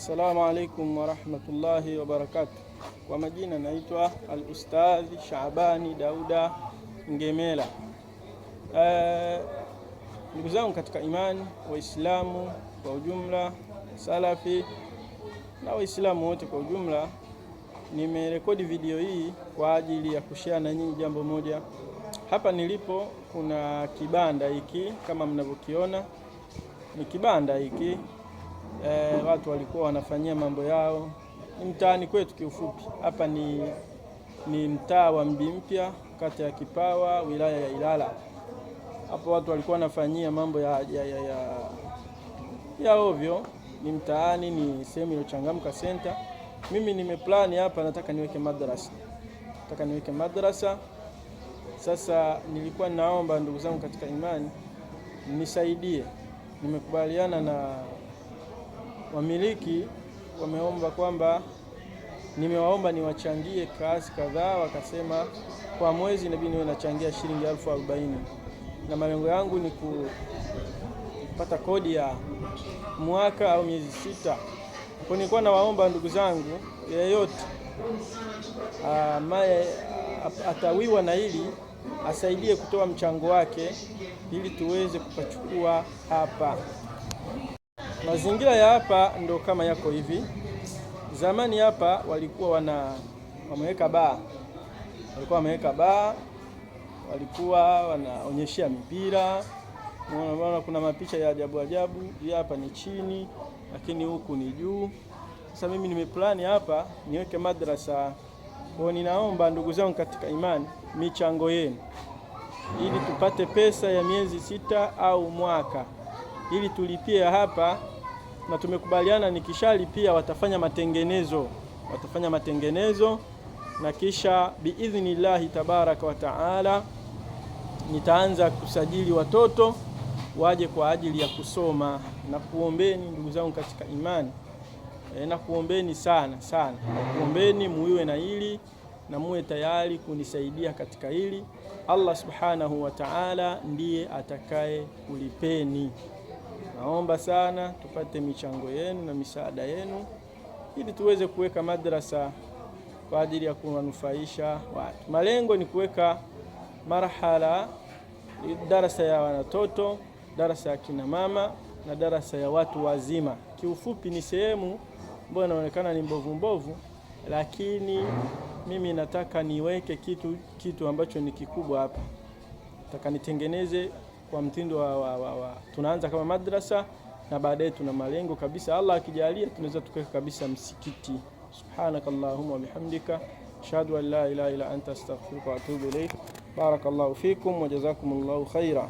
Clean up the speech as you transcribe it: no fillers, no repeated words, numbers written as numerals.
Assalamu alaikum warahmatullahi wabarakatuh. Kwa majina naitwa Al-Ustadhi Shaabani Dauda Ngemela. Ndugu zangu katika imani, Waislamu kwa ujumla, Salafi na Waislamu wote kwa ujumla, nimerekodi video hii kwa ajili ya kushare na nyinyi jambo moja. Hapa nilipo kuna kibanda hiki kama mnavyokiona, ni kibanda hiki. Watu walikuwa wanafanyia mambo yao, ni mtaani kwetu kiufupi. Hapa ni mtaa wa Mji Mpya, kata ya Kipawa, wilaya ya Ilala. Hapo watu walikuwa wanafanyia mambo ya ovyo, ni mtaani, ni sehemu iliyochangamka center. Mimi nimeplani hapa, nataka niweke madrasa. Sasa nilikuwa naomba ndugu zangu katika imani nisaidie. Nimekubaliana na wamiliki, wameomba kwamba nimewaomba niwachangie kazi kadhaa. Wakasema kwa mwezi inabidi niwe nachangia shilingi 40,000, na malengo yangu ni kupata kodi ya mwaka au miezi 6. Kwa nilikuwa nawaomba ndugu zangu yeyote ambaye atawiwa na hili asaidie kutoa mchango wake ili tuweze kupachukua hapa. Mazingira ya hapa ndo kama yako hivi. Zamani hapa walikuwa wameweka baa. Walikuwa wanaonyeshia mipira. Unaona kuna mapicha ya ajabu ajabu. Hapa ni chini lakini huku ni juu. Sasa mimi nimeplani hapa niweke madrasa. Kwa ninaomba ndugu zangu katika imani michango yenu ili tupate pesa ya miezi 6 au mwaka ili tulipie hapa, na tumekubaliana nikishalipia watafanya matengenezo na kisha biidhnillahi tabaraka wa taala nitaanza kusajili watoto waje kwa ajili ya kusoma. Na kuombeni ndugu zangu katika imani, na kuombeni sana, kuombeni muiwe na hili na muwe tayari kunisaidia katika hili. Allah subhanahu wa ta'ala ndiye atakaye kulipeni. Naomba sana tupate michango yenu na misaada yenu ili tuweze kuweka madrasa kwa ajili ya kuwanufaisha watu. Malengo ni kuweka marhala, darasa ya watoto, darasa ya kina mama na darasa ya watu wazima. Kiufupi ni sehemu ambayo inaonekana ni mbovu, lakini mimi nataka niweke kitu ambacho ni kikubwa hapa. Nataka nitengeneze kwa mtindo tunaanza kama madrasa na baadaye tuna malengo kabisa. Allah akijalia tunaweza tukaweka kabisa msikiti. Subhanakallahumma wa bihamdika ashhadu an la ilaha illa anta astaghfiruka wa atubu ilayk. Barakallahu fikum wa jazakumullahu khaira.